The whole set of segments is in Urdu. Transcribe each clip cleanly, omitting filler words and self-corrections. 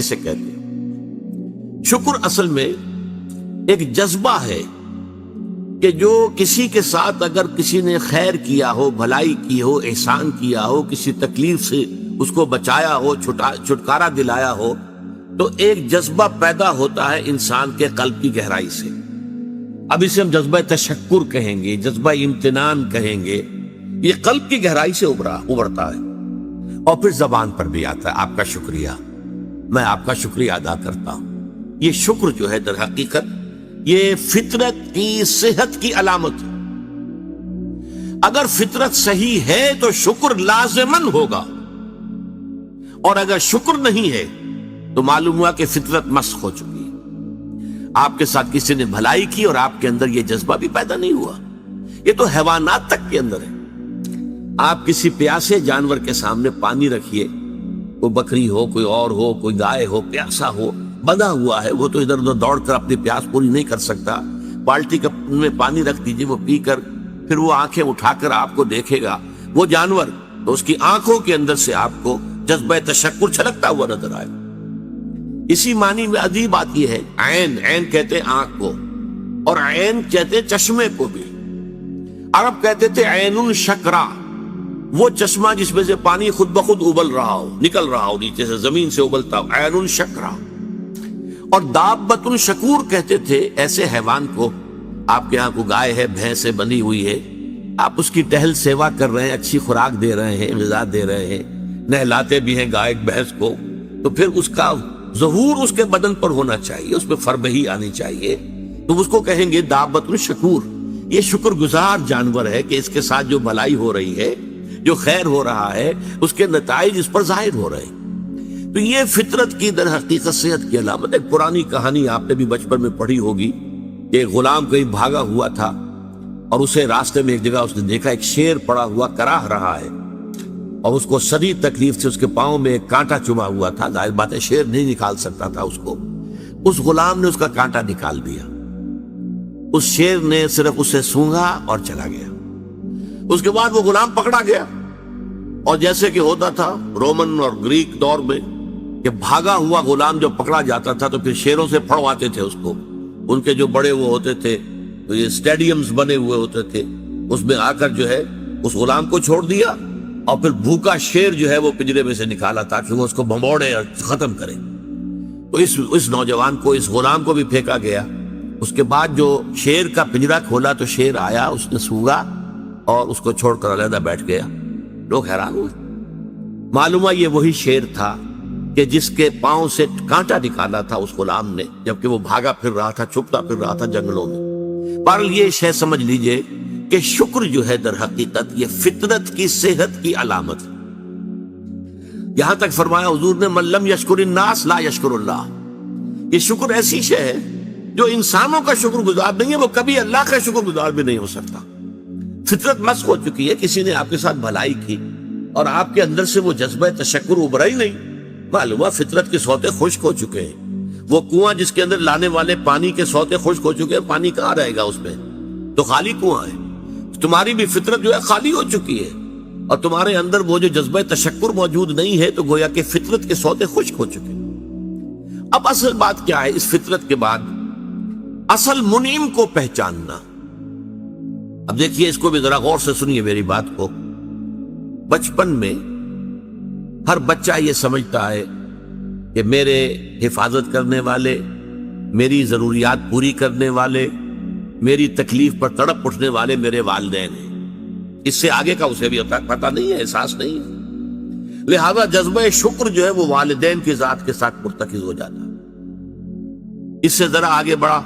کسے کہتے ہیں؟ شکر اصل میں ایک جذبہ ہے کہ جو کسی کے ساتھ اگر کسی نے خیر کیا ہو، بھلائی کی ہو، احسان کیا ہو، کسی تکلیف سے اس کو بچایا ہو، چھٹکارا دلایا ہو، تو ایک جذبہ پیدا ہوتا ہے انسان کے قلب کی گہرائی سے. اب اسے ہم جذبہ تشکر کہیں گے، جذبہ امتنان کہیں گے. یہ قلب کی گہرائی سے ابھرتا ہے اور پھر زبان پر بھی آتا ہے. آپ کا شکریہ، میں آپ کا شکریہ ادا کرتا ہوں. یہ شکر جو ہے در حقیقت یہ فطرت کی صحت کی علامت ہے. اگر فطرت صحیح ہے تو شکر لازماً ہوگا، اور اگر شکر نہیں ہے تو معلوم ہوا کہ فطرت مسخ ہو چکی ہے. آپ کے ساتھ کسی نے بھلائی کی اور آپ کے اندر یہ جذبہ بھی پیدا نہیں ہوا. یہ تو حیوانات تک کے اندر ہے. آپ کسی پیاسے جانور کے سامنے پانی رکھیے، کوئی بکری ہو، کوئی اور ہو، کوئی گائے ہو، پیاسا ہو، بندھا ہوا ہے، وہ تو ادھر ادھر دوڑ کر اپنی پیاس پوری نہیں کر سکتا. بالٹی میں پانی رکھ دیجیے، وہ پی کر پھر وہ آنکھیں اٹھا کر آپ کو دیکھے گا. وہ جانور تو اس کی آنکھوں کے اندر سے آپ کو جذبہ تشکر چھلکتا ہوا نظر آئے. اسی معنی میں عجیب بات یہ ہے، عین، عین کہتے ہیں آنکھ کو، اور عین کہتے ہیں چشمے کو بھی. عرب کہتے تھے عین الشکرا، وہ چشمہ جس میں سے پانی خود بخود ابل رہا ہو، نکل رہا ہو، نیچے سے زمین سے ابلتا ہو، عین الشکرا. اور دابۃ الشکور کہتے تھے ایسے حیوان کو. آپ کے ہاں کو گائے ہے، بھینس ہے، بندھی ہوئی ہے، آپ اس کی ٹہل سیوا کر رہے ہیں، اچھی خوراک دے رہے ہیں، غذا دے رہے ہیں، نہلاتے بھی ہیں گائے بھینس کو، تو پھر اس کا ظہور اس کے بدن پر ہونا چاہیے، اس پہ فربہی آنی چاہیے. تو اس کو کہیں گے دابۃ الشکور. یہ شکر گزار جانور ہے کہ اس کے ساتھ جو بھلائی ہو رہی ہے، جو خیر ہو رہا ہے، اس کے نتائج اس پر ظاہر ہو رہے ہیں. تو یہ فطرت کی در حقیقت صحت کی علامت. ایک پرانی کہانی آپ نے بھی بچپن میں پڑھی ہوگی کہ ایک غلام کہیں بھاگا ہوا تھا اور اسے راستے میں ایک جگہ اس نے دیکھا ایک شیر پڑا ہوا کراہ رہا ہے، اور اس کو شدید تکلیف سے اس کے پاؤں میں ایک کانٹا چبھا ہوا تھا. ظاہر بات ہے شیر نہیں نکال سکتا تھا اس کو. اس غلام نے اس کا کانٹا نکال دیا. اس شیر نے صرف اسے سونگا اور چلا گیا. اس کے بعد وہ غلام پکڑا گیا، اور جیسے کہ ہوتا تھا رومن اور گریک دور میں کہ بھاگا ہوا غلام جب پکڑا جاتا تھا تو پھر شیروں سے پھڑواتے تھے اس کو. ان کے جو بڑے وہ ہوتے تھے، تو یہ اسٹیڈیمز بنے ہوئے ہوتے تھے، اس میں آ کر جو ہے اس غلام کو چھوڑ دیا، اور پھر بھوکا شیر جو ہے وہ پنجرے میں سے نکالا تاکہ وہ اس کو بھمبوڑے اور ختم کرے. تو اس نوجوان کو، اس غلام کو بھی پھینکا گیا. اس کے بعد جو شیر کا پنجرا کھولا تو شیر آیا، اس نے سونگا اور اس کو چھوڑ کر علیحدہ بیٹھ گیا. لوگ حیران ہوئے. معلوم ہوا یہ وہی شیر تھا کہ جس کے پاؤں سے کانٹا نکالا تھا اس غلام نے، جبکہ وہ بھاگا پھر رہا تھا، چھپتا پھر رہا تھا جنگلوں میں. بہرحال یہ شے سمجھ لیجئے کہ شکر جو ہے در حقیقت یہ فطرت کی صحت کی علامت ہے. یہاں تک فرمایا حضور نے من لم یشکر الناس لا یشکر اللہ. یہ شکر ایسی شے ہے جو انسانوں کا شکر گزار نہیں ہے، وہ کبھی اللہ کا شکر گزار بھی نہیں ہو سکتا. فطرت مسخ ہو چکی ہے. کسی نے آپ کے ساتھ بھلائی کی اور آپ کے اندر سے وہ جذبہ تشکر ابھرا ہی نہیں. معلوم ہے فطرت کے سوتے خشک ہو چکے ہیں. وہ کنواں جس کے اندر لانے والے پانی کے سوتے خشک ہو چکے ہیں، پانی کہاں رہے گا اس میں؟ تو خالی کنواں ہے. تمہاری بھی فطرت جو ہے خالی ہو چکی ہے، اور تمہارے اندر وہ جو جذبہ تشکر موجود نہیں ہے، تو گویا کہ فطرت کے سوتے خشک ہو چکے. اب اصل بات کیا ہے؟ اس فطرت کے بعد اصل منعم کو پہچاننا. اب دیکھیے، اس کو بھی ذرا غور سے سنیے میری بات کو. بچپن میں ہر بچہ یہ سمجھتا ہے کہ میرے حفاظت کرنے والے، میری ضروریات پوری کرنے والے، میری تکلیف پر تڑپ اٹھنے والے میرے والدین ہیں. اس سے آگے کا اسے بھی پتہ نہیں ہے، احساس نہیں ہے. لہذا جذبہ شکر جو ہے وہ والدین کی ذات کے ساتھ مرتکز ہو جاتا. اس سے ذرا آگے بڑھا،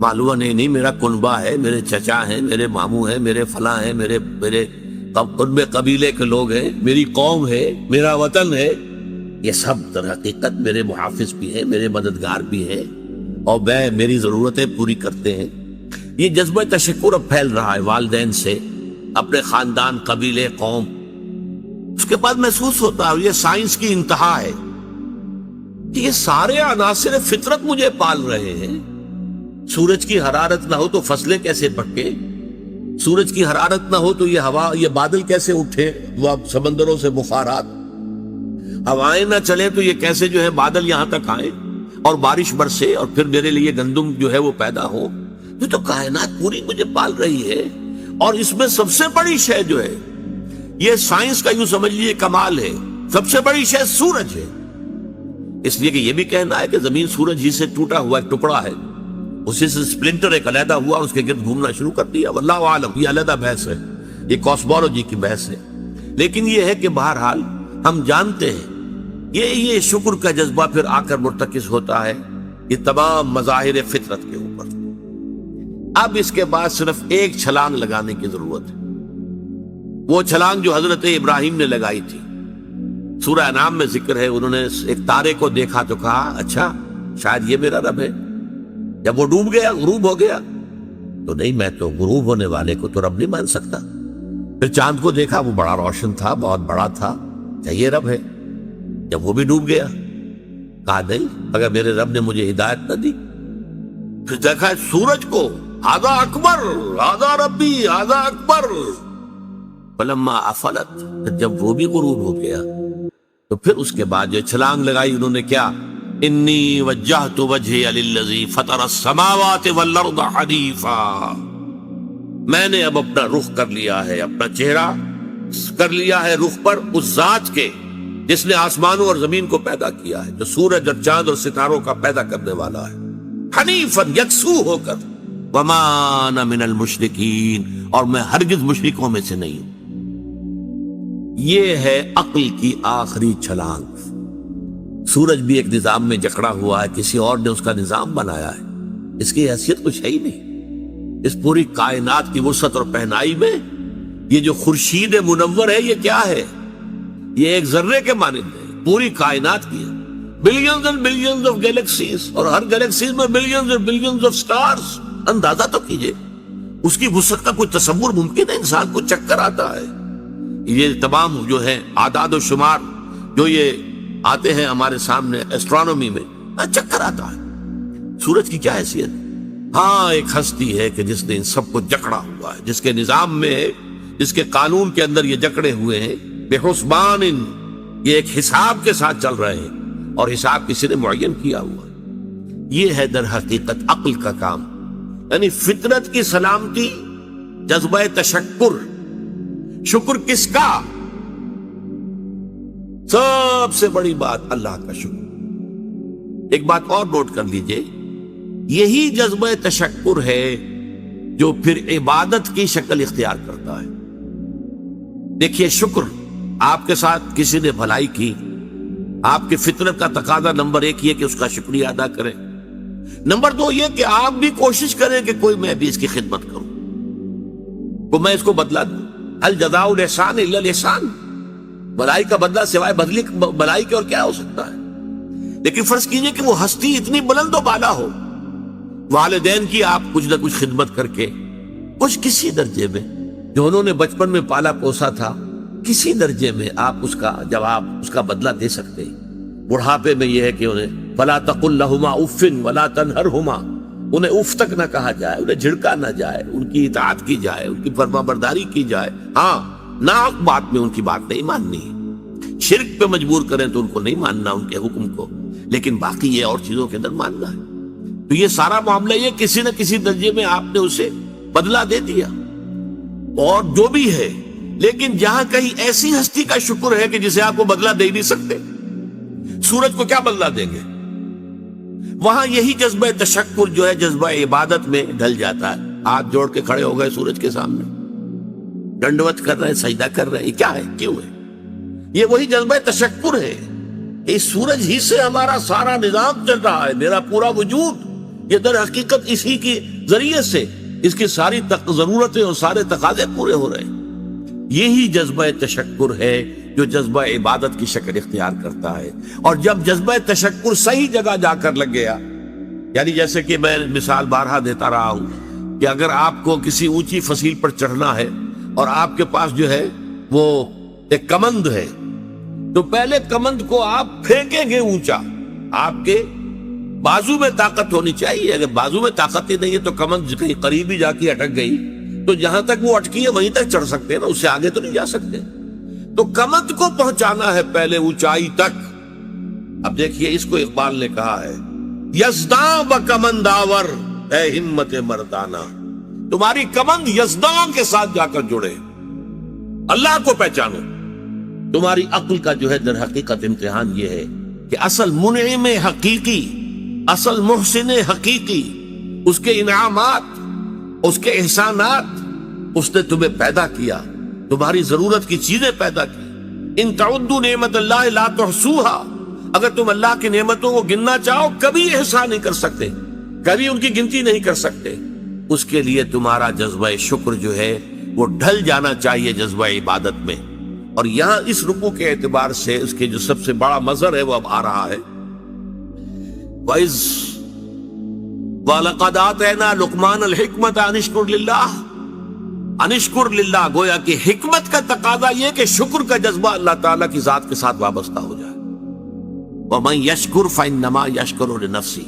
معلوم نہیں میرا کنبہ ہے، میرے چچا ہیں، میرے ماموں ہیں، میرے فلاں ہیں، میرے ان میں قبیلے کے لوگ ہیں، میری قوم ہے، میرا وطن ہے. یہ سب در حقیقت میرے محافظ بھی ہیں، میرے مددگار بھی ہیں، اور میری ضرورتیں پوری کرتے ہیں. یہ جذبہ تشکر اب پھیل رہا ہے والدین سے، اپنے خاندان، قبیلے، قوم. اس کے بعد محسوس ہوتا ہے، یہ سائنس کی انتہا ہے، کہ یہ سارے عناصر فطرت مجھے پال رہے ہیں. سورج کی حرارت نہ ہو تو فصلیں کیسے پکے؟ سورج کی حرارت نہ ہو تو یہ ہوا، یہ بادل کیسے اٹھے، وہ سمندروں سے بخارات؟ ہوائیں نہ چلے تو یہ کیسے جو ہے بادل یہاں تک آئے اور بارش برسے اور پھر میرے لیے گندم جو ہے وہ پیدا ہو. یہ تو کائنات پوری مجھے پال رہی ہے. اور اس میں سب سے بڑی شے جو ہے، یہ سائنس کا یوں سمجھ لیجیے کمال ہے، سب سے بڑی شے سورج ہے. اس لیے کہ یہ بھی کہنا ہے کہ زمین سورج ہی سے ٹوٹا ہوا ایک ٹکڑا ہے، اسی سے سپلنٹر ایک علیحدہ ہوا اور اس کے گرد گھومنا شروع کر دیا. واللہ عالم، یہ علیحدہ بحث ہے، یہ کاسمولوجی کی بحث ہے. لیکن یہ ہے کہ بہرحال ہم جانتے ہیں یہ شکر کا جذبہ پھر آ کر مرتکز ہوتا ہے یہ تمام مظاہر فطرت کے اوپر. اب اس کے بعد صرف ایک چھلانگ لگانے کی ضرورت ہے، وہ چھلانگ جو حضرت ابراہیم نے لگائی تھی. سورہ انعام میں ذکر ہے، انہوں نے ایک تارے کو دیکھا تو کہا اچھا شاید یہ میرا رب ہے. جب وہ ڈوب گیا، غروب ہو گیا، تو نہیں میں تو غروب ہونے والے کو تو رب نہیں مان سکتا. پھر چاند کو دیکھا، وہ بڑا روشن تھا، بہت بڑا تھا، کیا یہ رب ہے؟ جب وہ بھی ڈوب گیا، کہا نہیں اگر میرے رب نے مجھے ہدایت نہ دی. پھر دیکھا سورج کو، ھذا اکبر، ھذا ربی، ھذا اکبر. فلما افلت، جب وہ بھی غروب ہو گیا تو پھر اس کے بعد جو چھلانگ لگائی انہوں نے کیا، انی وجہت وجہی للذی فطر السماوات والارض حنیفا. میں نے اب اپنا رخ کر لیا ہے، اپنا چہرہ کر لیا ہے رخ پر اس ذات کے جس نے آسمانوں اور زمین کو پیدا کیا ہے، جو سورج اور چاند اور ستاروں کا پیدا کرنے والا ہے. حنیفا، یکسو ہو کر. وما انا من المشرکین، اور میں ہرگز مشرکوں میں سے نہیں ہوں. یہ ہے عقل کی آخری چھلانگ. سورج بھی ایک نظام میں جکڑا ہوا ہے، کسی اور نے اس کا نظام بنایا ہے، اس کی حیثیت کچھ ہے ہی نہیں. اس پوری کائنات کی وسعت اور پہنائی میں یہ جو خورشید منور ہے یہ کیا ہے؟ یہ ایک ذرے کے مانند ہے، پوری کائنات کی ہے. Billions and billions of galaxies, اور ہر گیلیکسیز میں billions and billions of stars. اندازہ تو کیجئے اس کی وسعت کا کوئی تصور ممکن ہے؟ انسان کو چکر آتا ہے. یہ تمام جو ہے اعداد و شمار جو یہ آتے ہیں ہمارے سامنے ایسٹرونومی میں، چکر آتا ہے. سورج کی کیا حیثیت؟ ہاں ایک ہستی ہے کہ جس نے ان سب کو جکڑا ہوا ہے، جس کے نظام میں ہے، جس کے قانون کے اندر یہ جکڑے ہوئے ہیں. بے حسبان، یہ ایک حساب کے ساتھ چل رہے ہیں اور حساب کسی نے معین کیا ہوا ہے. یہ ہے در حقیقت عقل کا کام، یعنی فطرت کی سلامتی، جذبہ تشکر. شکر کس کا؟ سب سے بڑی بات اللہ کا شکر. ایک بات اور نوٹ کر لیجئے، یہی جذبہ تشکر ہے جو پھر عبادت کی شکل اختیار کرتا ہے. دیکھیے شکر، آپ کے ساتھ کسی نے بھلائی کی، آپ کی فطرت کا تقاضا نمبر ایک یہ کہ اس کا شکریہ ادا کریں. نمبر دو یہ کہ آپ بھی کوشش کریں کہ کوئی میں بھی اس کی خدمت کروں، کو میں اس کو بدلا دوں. هل جزاء الاحسان الا الاحسان، بھلائی کا بدلہ سوائے بھلائی کے اور کیا ہو سکتا ہے؟ لیکن فرض کیجئے کہ وہ ہستی اتنی بلند و بالا ہو، والدین کی آپ کچھ نہ کچھ خدمت کر کے کچھ کسی درجے میں، جو انہوں نے بچپن میں پالا پوسا تھا، کسی درجے میں آپ اس کا جواب، اس کا بدلہ دے سکتے. بڑھاپے میں یہ ہے کہ انہیں فلا تقل لهما اف ولا تنهرهما، انہیں اف تک نہ کہا جائے، انہیں جھڑکا نہ جائے، ان کی اطاعت کی جائے، ان کی فرما برداری کی جائے. ہاں ناحق بات میں ان کی بات نہیں ماننی ہے، شرک پہ مجبور کریں تو ان کو نہیں ماننا ان کے حکم کو، لیکن باقی یہ اور چیزوں کے اندر ماننا ہے. تو یہ سارا معاملہ یہ کسی نہ کسی درجے میں آپ نے اسے بدلہ دے دیا اور جو بھی ہے. لیکن جہاں کہیں ایسی ہستی کا شکر ہے کہ جسے آپ کو بدلہ دے نہیں سکتے، سورج کو کیا بدلہ دیں گے، وہاں یہی جذبہ تشکر جو ہے جذبہ عبادت میں ڈھل جاتا ہے. ہاتھ جوڑ کے کھڑے ہو گئے سورج کے سامنے، ڈنڈوت کر رہے ہیں، سجدہ کر رہے ہیں. یہ کیا ہے، کیوں ہے؟ یہ وہی جذبہ تشکر ہے. اس سورج ہی سے ہمارا سارا نظام چل رہا ہے، میرا پورا وجود یہ در حقیقت اسی کے ذریعے سے اس کی ساری ضرورتیں اور سارے تقاضے پورے ہو رہے ہیں. یہی جذبہ تشکر ہے جو جذبہ عبادت کی شکل اختیار کرتا ہے. اور جب جذبہ تشکر صحیح جگہ جا کر لگ گیا، یعنی جیسے کہ میں مثال بارہا دیتا رہا ہوں کہ اگر آپ کو کسی اونچی فصیل پر چڑھنا ہے اور آپ کے پاس جو ہے وہ ایک کمند ہے، تو پہلے کمند کو آپ پھینکیں گے اونچا، آپ کے بازو میں طاقت ہونی چاہیے. اگر بازو میں طاقت ہی نہیں ہے تو کمند کہیں قریب ہی جا کے اٹک گئی، تو جہاں تک وہ اٹکی ہے وہیں تک چڑھ سکتے ہیں نا، اس سے آگے تو نہیں جا سکتے. تو کمد کو پہنچانا ہے پہلے اونچائی تک. اب دیکھیے اس کو اقبال نے کہا ہے یزداں بکمند آور اے ہمت مردانہ. تمہاری کمند یزداں کے ساتھ جا کر جڑے, اللہ کو پہچانو. تمہاری عقل کا جو ہے در حقیقت امتحان یہ ہے کہ اصل منعم حقیقی, اصل محسن حقیقی, اس کے انعامات, اس کے احسانات, اس نے تمہیں پیدا کیا, تمہاری ضرورت کی چیزیں پیدا کی. ان تعدوا نعمت اللہ لا تحصوها, اگر تم اللہ کی نعمتوں کو گننا چاہو کبھی احسان نہیں کر سکتے, کبھی ان کی گنتی نہیں کر سکتے. اس کے لیے تمہارا جذبہ شکر جو ہے وہ ڈھل جانا چاہیے جذبہ عبادت میں. اور یہاں اس رکوع کے اعتبار سے اس کے جو سب سے بڑا مظہر ہے وہ اب آ رہا ہے. وَإِذْ وَلَقَدْ آتَيْنَا لُقْمَانَ الْحِكْمَةَ أَنِ اشْكُرْ لِلَّهِ أَنِ اشْكُرْ لِلَّهِ. گویا کہ حکمت کا تقاضا یہ کہ شکر کا جذبہ اللہ تعالیٰ کی ذات کے ساتھ وابستہ ہو جائے. وَمَنْ يَشْكُرْ فَإِنَّمَا يَشْكُرُ لِنَفْسِهِ.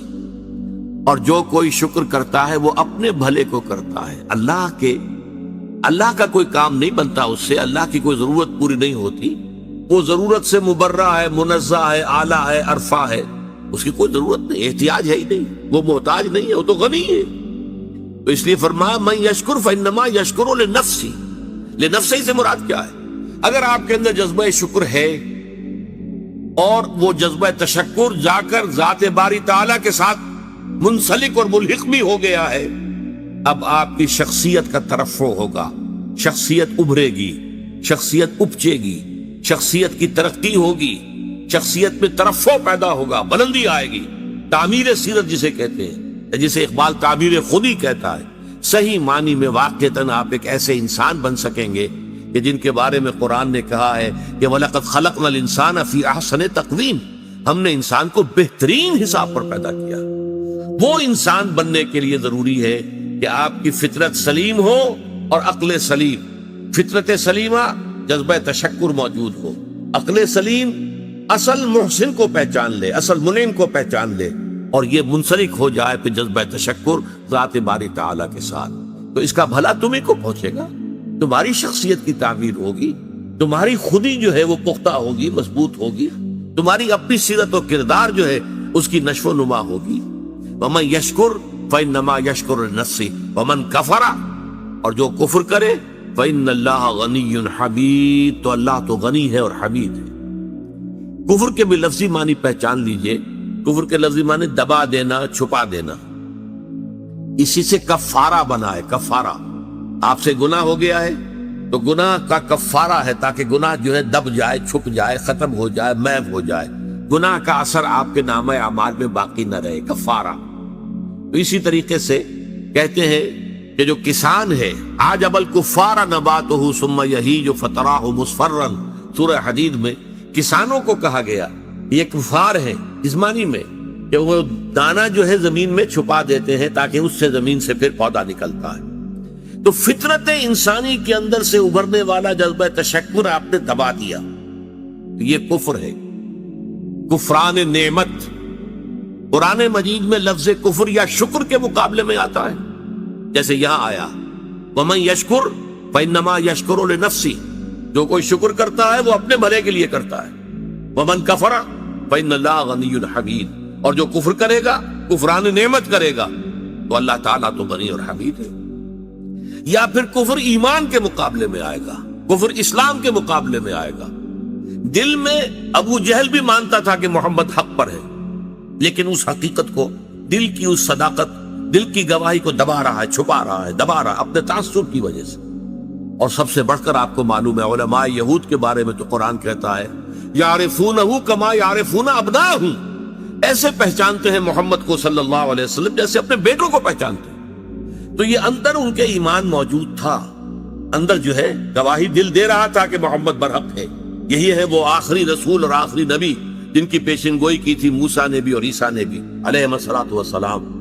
اور جو کوئی شکر کرتا ہے وہ اپنے بھلے کو کرتا ہے. اللہ کا کوئی کام نہیں بنتا اس سے, اللہ کی کوئی ضرورت پوری نہیں ہوتی. وہ ضرورت سے مبرہ ہے, منزہ ہے, اعلیٰ ہے, عرفہ ہے, اس کی کوئی ضرورت نہیں, احتیاج ہے ہی نہیں, وہ محتاج نہیں ہے, وہ تو غنی ہے. تو اس لیے فرمایا من یشکر فانما یشکر لنفسہ. لنفسہ سے مراد کیا ہے؟ اگر آپ کے اندر جذبہ شکر ہے اور وہ جذبہ تشکر جا کر ذات باری تعالیٰ کے ساتھ منسلک اور ملحق بھی ہو گیا ہے, اب آپ کی شخصیت کا ترفع ہوگا, شخصیت ابھرے گی, شخصیت اپچے گی, شخصیت کی ترقی ہوگی, شخصیت میں ترفع پیدا ہوگا, بلندی آئے گی. تعمیر سیرت جسے کہتے ہیں, جسے اقبال تعمیر خودی کہتا ہے. صحیح معنی میں واقعتاً آپ ایک ایسے انسان بن سکیں گے کہ جن کے بارے میں قرآن نے کہا ہے کہ وَلَقَدْ خَلَقْنَا الْإِنسَانَ فِي أَحْسَنِ تَقْوِيمٍ. ہم نے انسان کو بہترین حساب پر پیدا کیا. وہ انسان بننے کے لیے ضروری ہے کہ آپ کی فطرت سلیم ہو اور عقل سلیم. فطرت سلیمہ جذبہ تشکر موجود ہو, عقل سلیم اصل محسن کو پہچان لے, اصل منعم کو پہچان لے, اور یہ منسلک ہو جائے پھر جذبہ تشکر ذات باری تعالیٰ کے ساتھ. تو اس کا بھلا تمہیں کو پہنچے گا, تمہاری شخصیت کی تعمیر ہوگی, تمہاری خودی جو ہے وہ پختہ ہوگی, مضبوط ہوگی, تمہاری اپنی سیرت و کردار جو ہے اس کی نشو و نما ہوگی. وَمَنْ يَشْكُرْ فَإِنَّمَا يَشْكُرُ لِنَفْسِهِ وَمَنْ كَفَرَ. اور جو کفر کرے فَإِنَّ اللَّهَ غَنِيٌّ حَمِيدٌ. تو اللہ تو غنی ہے اور حمید ہے. کفر کے بھی لفظی معنی پہچان لیجئے. کفر کے لفظی معنی دبا دینا, چھپا دینا. اسی سے کفارہ بنا ہے. کفارہ, آپ سے گناہ ہو گیا ہے تو گناہ کا کفارہ ہے تاکہ گناہ جو ہے دب جائے, چھپ جائے, ختم ہو جائے, محو ہو جائے, گناہ کا اثر آپ کے نامہ اعمال میں باقی نہ رہے. کفارہ. تو اسی طریقے سے کہتے ہیں کہ جو کسان ہے عجب الکفار نباتہ ثم یہیج فتراہ مصفرا. سورہ حدید میں کسانوں کو کہا گیا, یہ کفار ہیں اس معنی میں کہ وہ دانہ جو ہے زمین میں چھپا دیتے ہیں تاکہ اس سے زمین سے پھر پودا نکلتا ہے. تو فطرت انسانی کے اندر سے ابھرنے والا جذبہ تشکر آپ نے دبا دیا, تو یہ کفر ہے, کفران نعمت. قرآن مجید میں لفظ کفر یا شکر کے مقابلے میں آتا ہے, جیسے یہاں آیا وَمَنْ يَشْكُرْ فَإِنَّمَا يَشْكُرُ لِنَفْسِهِ. جو کوئی شکر کرتا ہے وہ اپنے بھلے کے لیے کرتا ہے. وَمَنْ كَفَرَ فَإِنَّ اللَّهَ غَنِيٌّ حَمِيدٌ. اور جو کفر کرے گا, کفران نعمت کرے گا, تو اللہ تعالیٰ تو غنی اور حمید ہے. یا پھر کفر ایمان کے مقابلے میں آئے گا, کفر اسلام کے مقابلے میں آئے گا. دل میں ابو جہل بھی مانتا تھا کہ محمد حق پر ہے, لیکن اس حقیقت کو, دل کی اس صداقت, دل کی گواہی کو دبا رہا ہے, چھپا رہا ہے, دبا رہا ہے اپنے تعصب کی وجہ سے. اور سب سے بڑھ کر آپ کو معلوم ہے علماء یہود کے بارے میں تو قرآن کہتا ہے یعرفونہ کما یعرفون ابناءہم. ایسے پہچانتے ہیں محمد کو صلی اللہ علیہ وسلم جیسے اپنے بیٹوں کو پہچانتے ہیں. تو یہ اندر ان کے ایمان موجود تھا, اندر جو ہے گواہی دل دے رہا تھا کہ محمد برحق ہے. یہی ہے وہ آخری رسول اور آخری نبی جن کی پیشن گوئی کی تھی موسیٰ نے بھی اور عیسیٰ نے بھی علیہ السلام.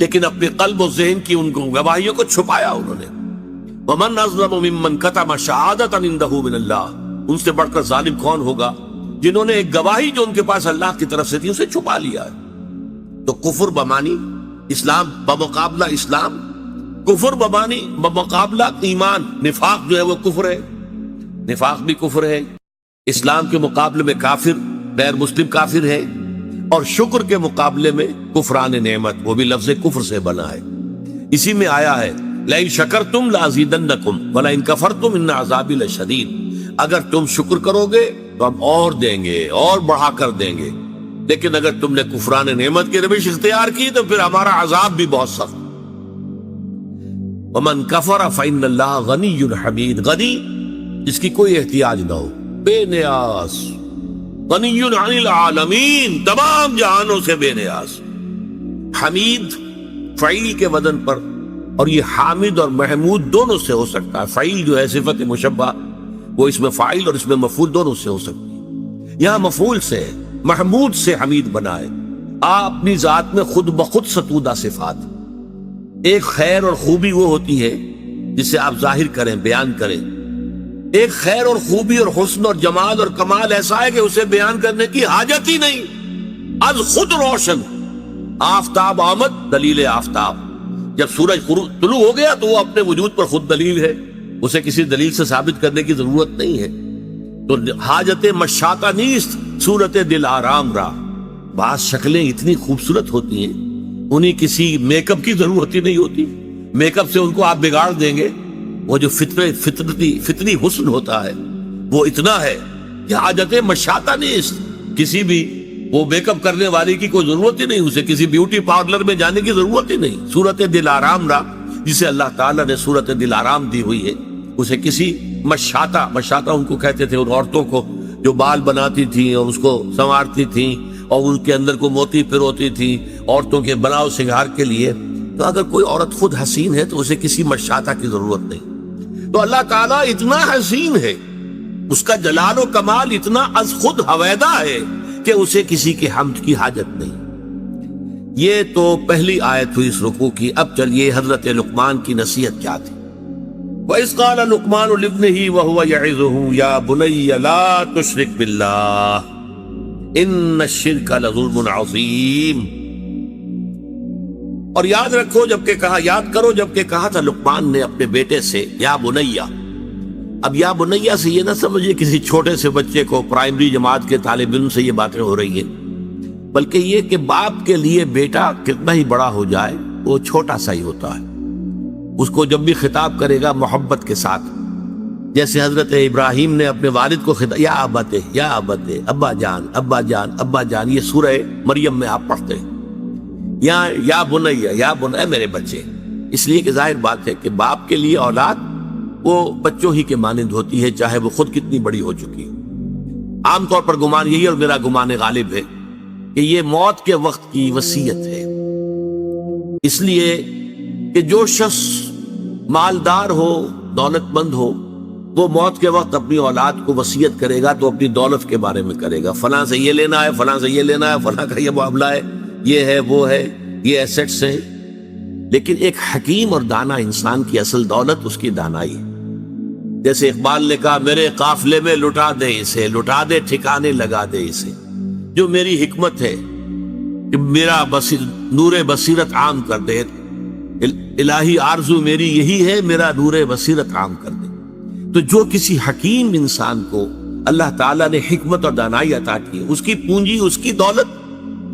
لیکن اپنے قلب و ذہن کی ان کو گواہیوں کو چھپایا انہوں نے. وَمَنْ أَظْلَمُ مِمَّنْ كَتَمَ شَهَادَةً عِندَهُ مِنَ اللَّهِ. ان سے بڑھ کر ظالم کون ہوگا جنہوں نے ایک گواہی جو ان کے پاس اللہ کی طرف سے تھی اسے چھپا لیا ہے. تو کفر بمانی اسلام بمقابلہ اسلام, کفر بمانی بمقابلہ ایمان. نفاق جو ہے وہ کفر ہے, نفاق بھی کفر ہے، اسلام کے مقابلے میں کافر غیر مسلم کافر ہے، اور شکر کے مقابلے میں کفران نعمت، وہ بھی لفظ کفر سے بنا ہے۔ اسی میں آیا ہے لئن شکرتم لازیدنکم ولئن کفرتم ان عذابی لشدید، اگر تم شکر کرو گے تو ہم اور دیں گے، اور بڑھا کر دیں گے، لیکن اگر تم نے کفران نعمت کی روش اختیار کی تو پھر ہمارا عذاب بھی بہت سخت۔ ومن کفر فإن اللہ غنی حمید، غنی جس کی کوئی احتیاج نہ ہو، بے نیاز، غنی عن العالمین، تمام جہانوں سے بے نیاز، حمید فعیل کے وزن پر، اور یہ حامد اور محمود دونوں سے ہو سکتا ہے۔ فعیل جو ہے صفت مشبہ، وہ اس میں فاعل اور اس میں مفعول دونوں سے ہو سکتی ہے، یہاں مفعول سے ہے، محمود سے حمید بنائے۔ آپ اپنی ذات میں خود بخود ستودہ صفات، ایک خیر اور خوبی وہ ہوتی ہے جسے آپ ظاہر کریں، بیان کریں، ایک خیر اور خوبی اور حسن اور جمال اور کمال ایسا ہے کہ اسے بیان کرنے کی حاجت ہی نہیں، از خود روشن۔ آفتاب آمد، دلیل آفتاب، جب سورج طلوع ہو گیا تو وہ اپنے وجود پر خود دلیل ہے، اسے کسی دلیل سے ثابت کرنے کی ضرورت نہیں ہے۔ تو حاجت مشاطہ نیست صورت دل آرام را، بعض شکلیں اتنی خوبصورت ہوتی ہیں انہیں کسی میک اپ کی ضرورت ہی نہیں ہوتی، میک اپ سے ان کو آپ بگاڑ دیں گے۔ وہ جو فطری حسن ہوتا ہے وہ اتنا ہے کہ حاجت مشاطہ نیست، کسی بھی وہ میک اپ کرنے والی کی کوئی ضرورت ہی نہیں، اسے کسی بیوٹی پارلر میں جانے کی ضرورت ہی نہیں۔ صورت دل آرام را، جسے اللہ تعالیٰ نے صورت دل آرام دی ہوئی ہے، اسے کسی مشاطہ ان کو کہتے تھے، ان عورتوں کو جو بال بناتی تھیں اور اس کو سنوارتی تھیں اور ان کے اندر کو موتی پروتی تھیں عورتوں کے بناؤ سنگار کے لیے۔ تو اگر کوئی عورت خود حسین ہے تو اسے کسی مشاطہ کی ضرورت نہیں۔ تو اللہ تعالیٰ اتنا حسین ہے، اس کا جلال و کمال اتنا از خود ہویدہ ہے کہ اسے کسی کے حمد کی حاجت نہیں۔ یہ تو پہلی آیت ہوئی اس رکوع کی۔ اب چلیے حضرت لقمان کی نصیحت کیا تھی۔ وَإِذْ قَالَ لُقْمَانُ لِابْنِهِ وَهُوَ يَعِظُهُ يَا بُنَيَّ لَا تُشْرِكْ بِاللَّهِ إِنَّ الشِّرْكَ لَظُلْمٌ عَظِيمٌ۔ اور یاد کرو جب کہ کہا تھا لقمان نے اپنے بیٹے سے یا بنیا۔ اب یا بنیا سے یہ نہ سمجھے کسی چھوٹے سے بچے کو، پرائمری جماعت کے طالب علم سے یہ باتیں ہو رہی ہیں، بلکہ یہ کہ باپ کے لیے بیٹا کتنا ہی بڑا ہو جائے وہ چھوٹا سا ہی ہوتا ہے۔ اس کو جب بھی خطاب کرے گا محبت کے ساتھ، جیسے حضرت ابراہیم نے اپنے والد کو خطاب، یا ابت، یا ابت، ابا جان، ابا جان، ابا جان، یہ سورہ مریم میں آپ پڑھتے ہیں، یا بنیا، یا بنیا میرے بچے، اس لیے کہ ظاہر بات ہے کہ باپ کے لیے اولاد وہ بچوں ہی کے مانند ہوتی ہے، چاہے وہ خود کتنی بڑی ہو چکی ہو۔ عام طور پر گمان یہی اور میرا گمان غالب ہے کہ یہ موت کے وقت کی وصیت ہے، اس لیے کہ جو شخص مالدار ہو، دولت مند ہو، وہ موت کے وقت اپنی اولاد کو وصیت کرے گا تو اپنی دولت کے بارے میں کرے گا، فلاں سے یہ لینا ہے، فلاں سے یہ لینا ہے، فلاں کا یہ معاملہ ہے، یہ ہے، وہ ہے، یہ ایسٹس ہیں۔ لیکن ایک حکیم اور دانا انسان کی اصل دولت اس کی دانائی ہے۔ جیسے اقبال نے کہا، میرے قافلے میں لٹا دے اسے، لٹا دے ٹھکانے لگا دے اسے، جو میری حکمت ہے کہ میرا نور بصیرت عام کر دے، الہی آرزو میری یہی ہے، میرا نور بصیرت عام کر دے۔ تو جو کسی حکیم انسان کو اللہ تعالیٰ نے حکمت اور دانائی عطا کی ہے، اس کی پونجی، اس کی دولت،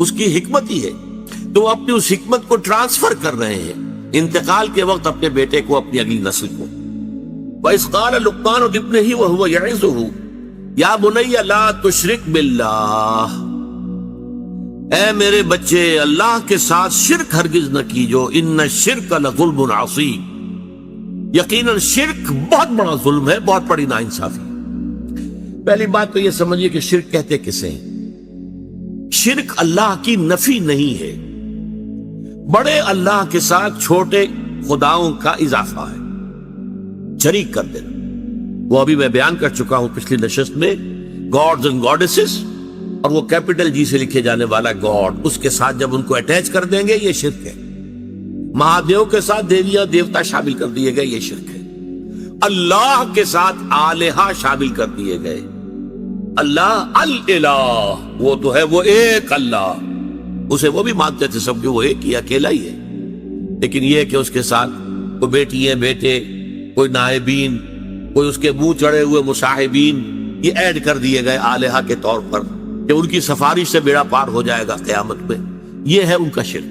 اس کی حکمت ہی ہے، تو وہ اپنی اس حکمت کو ٹرانسفر کر رہے ہیں انتقال کے وقت اپنے بیٹے کو، اپنی اگلی نسل کو۔ وَإِذْ قَالَ لُقْمَانُ لِابْنِهِ وَهُوَ يَعِظُهُ يَا بُنَيَّ لَا تُشْرِكْ بِاللَّهِ، اے میرے بچے اللہ کے ساتھ شرک ہرگز نہ کیجو، ان الشرک لظلم عظیم، یقیناً شرک بہت بڑا ظلم ہے، بہت بڑی ناانصافی ہے۔ پہلی بات تو یہ سمجھیے کہ شرک کہتے کسے ہیں؟ شرک اللہ کی نفی نہیں ہے، بڑے اللہ کے ساتھ چھوٹے خداؤں کا اضافہ ہے، شریک کر دینا۔ وہ ابھی میں بیان کر چکا ہوں پچھلی نشست میں، گاڈز اینڈ گاڈیسز، اور وہ کیپٹل جی سے لکھے جانے والا گاڈ، اس کے ساتھ جب ان کو اٹیچ کر دیں گے یہ شرک ہے۔ مہادیو کے ساتھ دیویاں دیوتا شامل کر دیے گئے، یہ شرک ہے۔ اللہ کے ساتھ آلہہ شامل کر دیے گئے، اللہ الالہ، وہ تو ہے وہ ایک اللہ، اسے وہ بھی مانتے تھے سب کہ وہ ایک ہی اکیلا ہی ہے، لیکن یہ کہ اس کے ساتھ کوئی بیٹی ہیں، بیٹے، کوئی نائبین، کوئی اس کے منہ چڑھے ہوئے مصاحبین یہ ایڈ کر دیے گئے آلہہ کے طور پر کہ ان کی سفارش سے بیڑا پار ہو جائے گا قیامت میں. یہ ہے ان کا شرک.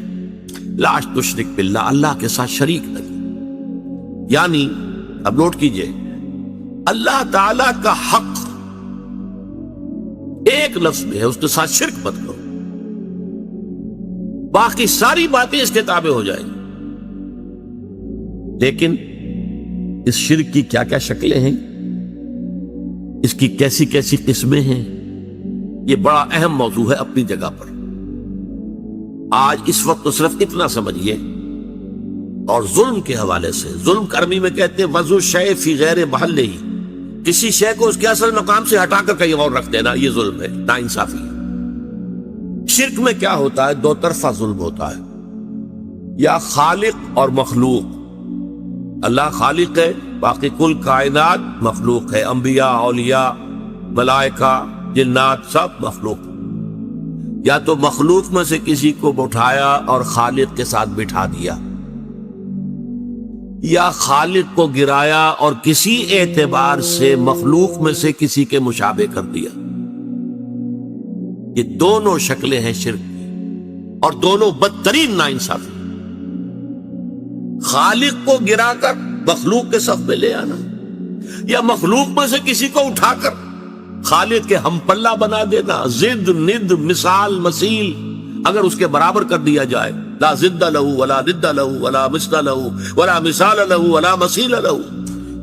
لا تشرک باللہ، اللہ کے ساتھ شریک نہیں. یعنی اب نوٹ کیجئے، اللہ تعالی کا حق ایک لفظ میں ہے، اس کے ساتھ شرک مت کرو، باقی ساری باتیں اس کے تابع ہو جائیں گی. لیکن اس شرک کی کیا کیا شکلیں ہیں، اس کی کیسی کیسی قسمیں ہیں، یہ بڑا اہم موضوع ہے اپنی جگہ پر. آج اس وقت تو صرف اتنا سمجھیے. اور ظلم کے حوالے سے، ظلم عربی میں کہتے ہیں وضع الشیء فی غیر محلہ، کسی شے کو اس کے اصل مقام سے ہٹا کر کہیں اور رکھ دینا، یہ ظلم ہے، ناانصافی ہے. شرک میں کیا ہوتا ہے؟ دو طرفہ ظلم ہوتا ہے، یا خالق اور مخلوق. اللہ خالق ہے، باقی کل کائنات مخلوق ہے، انبیاء، اولیاء، ملائکہ، جنات سب مخلوق. یا تو مخلوق میں سے کسی کو اٹھایا اور خالق کے ساتھ بٹھا دیا، یا خالق کو گرایا اور کسی اعتبار سے مخلوق میں سے کسی کے مشابہ کر دیا. یہ دونوں شکلیں ہیں شرک کی، اور دونوں بدترین ناانصافی. خالق کو گرا کر مخلوق کے صف میں لے آنا، یا مخلوق میں سے کسی کو اٹھا کر خالق کے ہم پلہ بنا دینا. ضد، ند، مثال، مثیل اگر اس کے برابر کر دیا جائے، لا ضد لہ ولا ند لہ ولا مثل لہ ولا مثال لہ ولا مثیل لہ.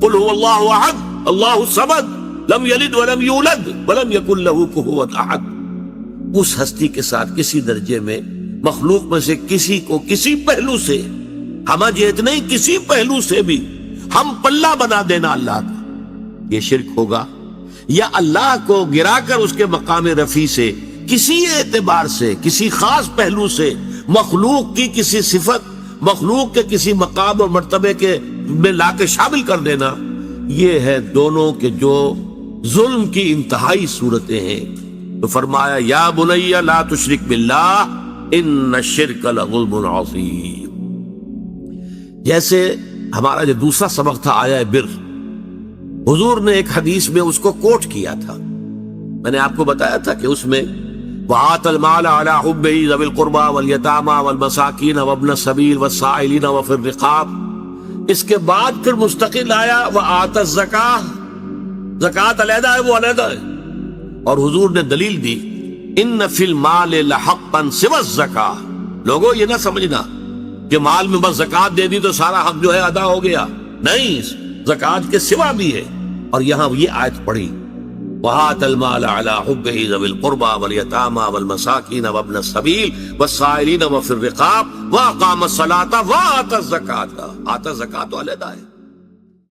قل هو اللہ احد اللہ الصمد لم یلد ولم یولد ولم یکن لہ کفوا احد. اس ہستی کے ساتھ کسی درجے میں مخلوق میں سے کسی کو کسی پہلو سے، ہمہ جہت نہیں، کسی پہلو سے بھی ہم پلہ بنا دینا اللہ کا، یہ شرک ہوگا. یا اللہ کو گرا کر اس کے مقام رفیع سے کسی اعتبار سے، کسی خاص پہلو سے مخلوق کی کسی صفت، مخلوق کے کسی مقام اور مرتبے کے میں لا کے شامل کر دینا. یہ ہے دونوں کے جو ظلم کی انتہائی صورتیں ہیں. تو فرمایا یا بنی لا تشرک باللہ ان الشرک لظلم عظیم. جیسے ہمارا جو دوسرا سبق تھا آیا بر، حضور نے ایک حدیث میں اس کو کوٹ کیا تھا. میں نے آپ کو بتایا تھا کہ اس میں وَآتَ الْمَالَ عَلَىٰ حُبِّهِ ذَوِي الْقُرْبَىٰ وَالْيَتَامَىٰ وَالْمَسَاكِينَ وَابْنَ السَّبِيلِ وَالسَّائِلِينَ وَفِي الرِّقَابِ. اس کے بعد پھر مستقل آیا وَآتَ الزَّكَاةَ، زکوٰۃ علیحدہ ہے، وہ علیحدہ ہے. اور حضور نے دلیل دی ان فی المال لحقا سوى الزکاة. لوگوں یہ نہ سمجھنا کہ مال میں بس زکوٰۃ دے دی تو سارا حق جو ہے ادا ہو گیا، نہیں، زکوٰۃ کے سوا بھی ہے. اور یہاں یہ آیت پڑھی وَآتَ الْمَالَ عَلَىٰ حُبِّهِ ذَوِي الْقُرْبَىٰ وَالْيَتَامَىٰ وَالْمَسَاكِينَ وَابْنَ السَّبِيلِ وَالسَّائِلِينَ وَفِي الرِّقَابِ وَأَقَامَ الصَّلَاةَ وَآتَى الزَّكَاةَ. آتا زکوٰۃ تو علیحدہ ہے.